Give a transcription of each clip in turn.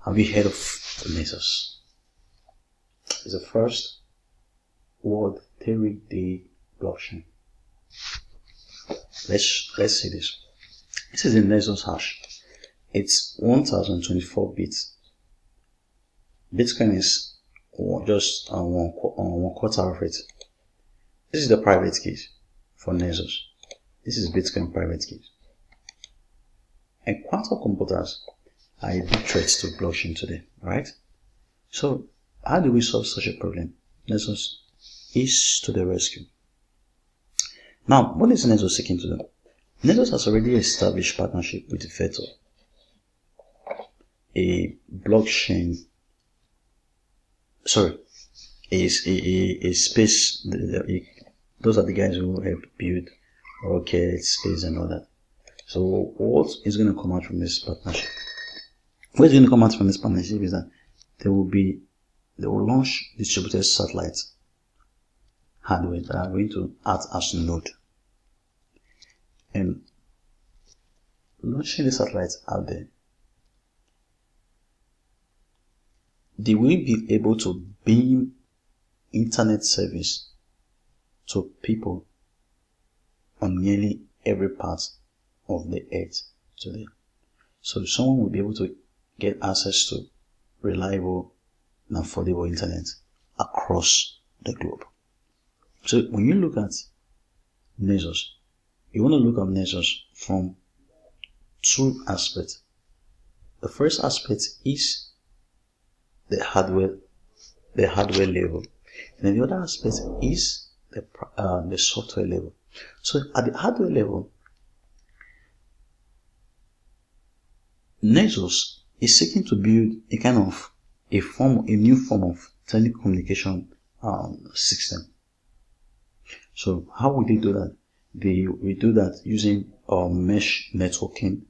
Have you heard of Nexus? It's the first world 3D blockchain. Let's see this. This is the Nexus hash. It's 1024 bits. Bitcoin is just one quarter of it. This is the private keys for Nexus. This is Bitcoin private keys. And quantum computers are a big threat to blockchain today, right? So how do we solve such a problem? Nexus is to the rescue. Now, what is Nexus seeking to do? Nexus has already established partnership with Vector, a blockchain. Sorry, a space. Those are the guys who help build rocket, space, and all that. So what is going to come out from this partnership? What is going to come out from this partnership is that they will launch distributed satellite hardware that are going to act as a node. And launching the satellites out there, they will be able to beam internet service to people on nearly every part of the earth today. So someone will be able to get access to reliable and affordable internet across the globe. So when you look at Nexus, you want to look at Nexus from two aspects. The first aspect is the hardware level, and then the other aspect is the software level. So at the hardware level, Nexus is seeking to build a kind of a new form of telecommunication system. So how will they do that? They will do that using mesh networking.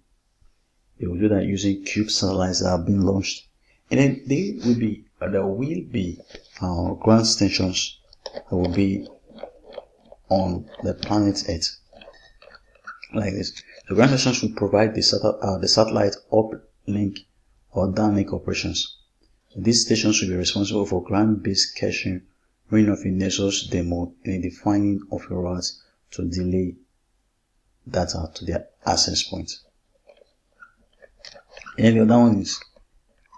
They will do that using cube satellites that have been launched, and then there will be ground stations that will be on the planet Earth, like this. The ground stations will provide the satellite uplink or downlink operations. These stations will be responsible for ground-based caching, running of a Nexus demo, and the defining of a route to delay data to their access point. And the other one is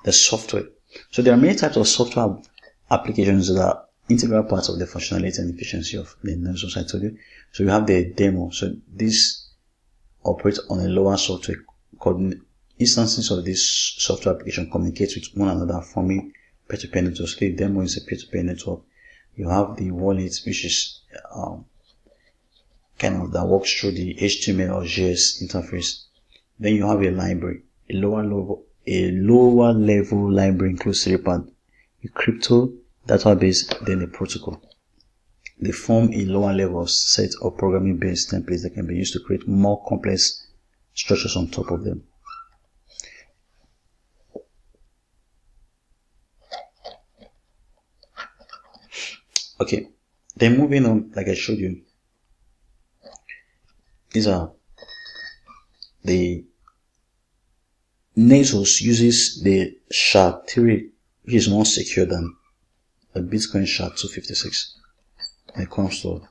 the software. So there are many types of software applications that are integral parts of the functionality and efficiency of the Nexus, I told you. So you have the demo. So this operates on a lower software. Instances of this software application communicate with one another, forming peer-to-peer networks. The demo is a peer-to-peer network. You have the wallet, which is kind of that works through the HTML or JS interface. Then you have a library. A lower level library includes Serpent, a crypto database, then a protocol. They form a lower level set of programming based templates that can be used to create more complex structures on top of them. Okay, then moving on, like I showed you, these are the Nexus uses the SHA-3, which is more secure than the Bitcoin SHA-256 when it comes to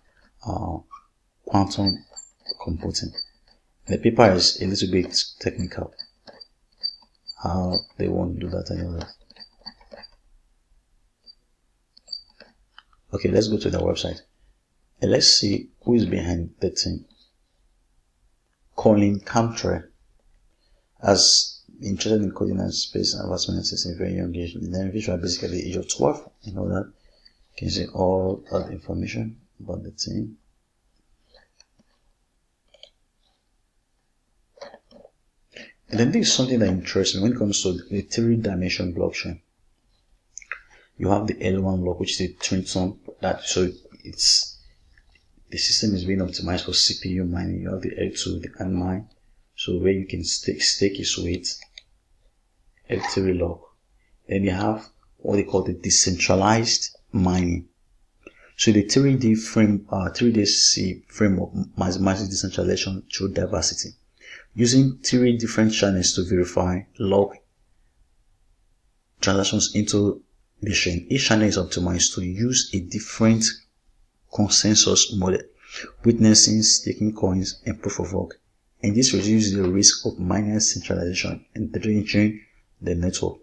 quantum computing. The paper is a little bit technical, how they want to do that and all that. Okay, let's go to their website and let's see who is behind the team. Colin Camtre has interested in coding and space advancement since a very young age. The individual basically age of 12 and all that. You can see all that information about the team. And then this is something that interests me when it comes to the 3-dimension blockchain. You have the L1 block, which is the Trinitron. So it's the system is being optimized for CPU mining. You have the L2, the mine, so where you can stake is weight. L3 lock. Then you have what they call the decentralized mining. So the 3D framework maximizes decentralization through diversity, using 3 different channels to verify, log, transactions into the chain. Each channel is optimized to use a different consensus model, witnessing, staking coins, and proof of work. And this reduces the risk of minor centralization and drenching the network.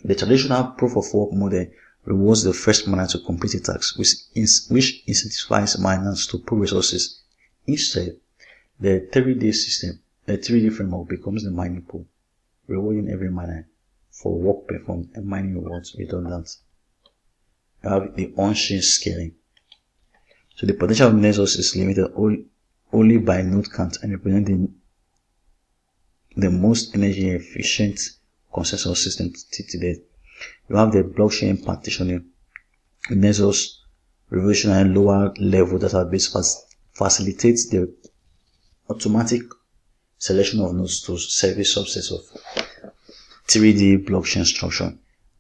The traditional proof of work model rewards the first miner to complete a task, which incentivizes miners to pool resources. Instead, the 3D framework becomes the mining pool, rewarding every miner for work performed and mining rewards redundant. You have the on-chain scaling. So the potential of Nexus is limited only by node count and representing the most energy efficient consensus system to date. You have the blockchain partitioning. Nexus revolutionary lower level database facilitates the automatic selection of nodes to service subsets of 3D blockchain structure.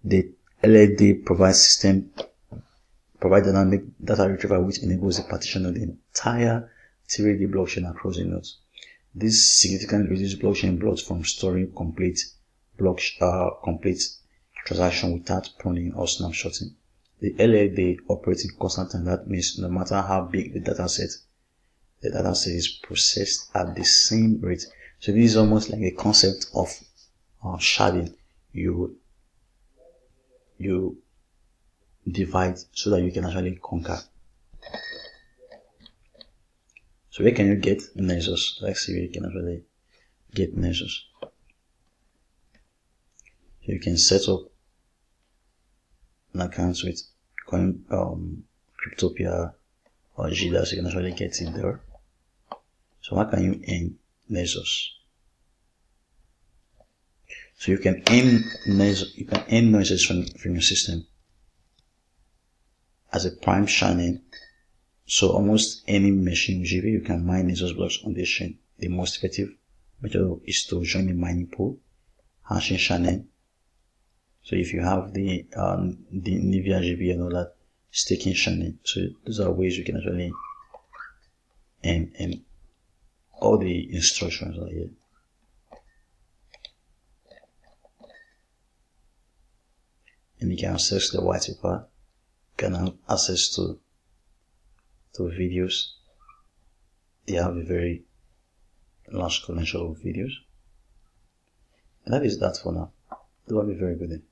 The LLD provides dynamic data retrieval which enables the partition of the entire 3D blockchain across the nodes. This significantly reduces blockchain blocks from storing complete transaction without pruning or snapshotting. The LLD operates in constant time. That means no matter how big the data set is processed at the same rate. So this is almost like a concept of sharding. You divide so that you can actually conquer. So where can you get Nexus? Let's see where you can actually get Nexus. So you can set up an account with Cryptopia or Jida, so you can actually get it there. So how can you earn Nexus? So you can earn Nexus from your system as a prime channel. So almost any machine with GPU, you can mine Nexus blocks on this chain. The most effective method is to join a mining pool, hashing channel. So if you have the NVIDIA GPU and all that, staking channel. So those are ways you can actually and all the instructions are here. And you can access the white paper. You can have access to videos. They have a very large collection of videos. And that is that for now. Do have a very good day.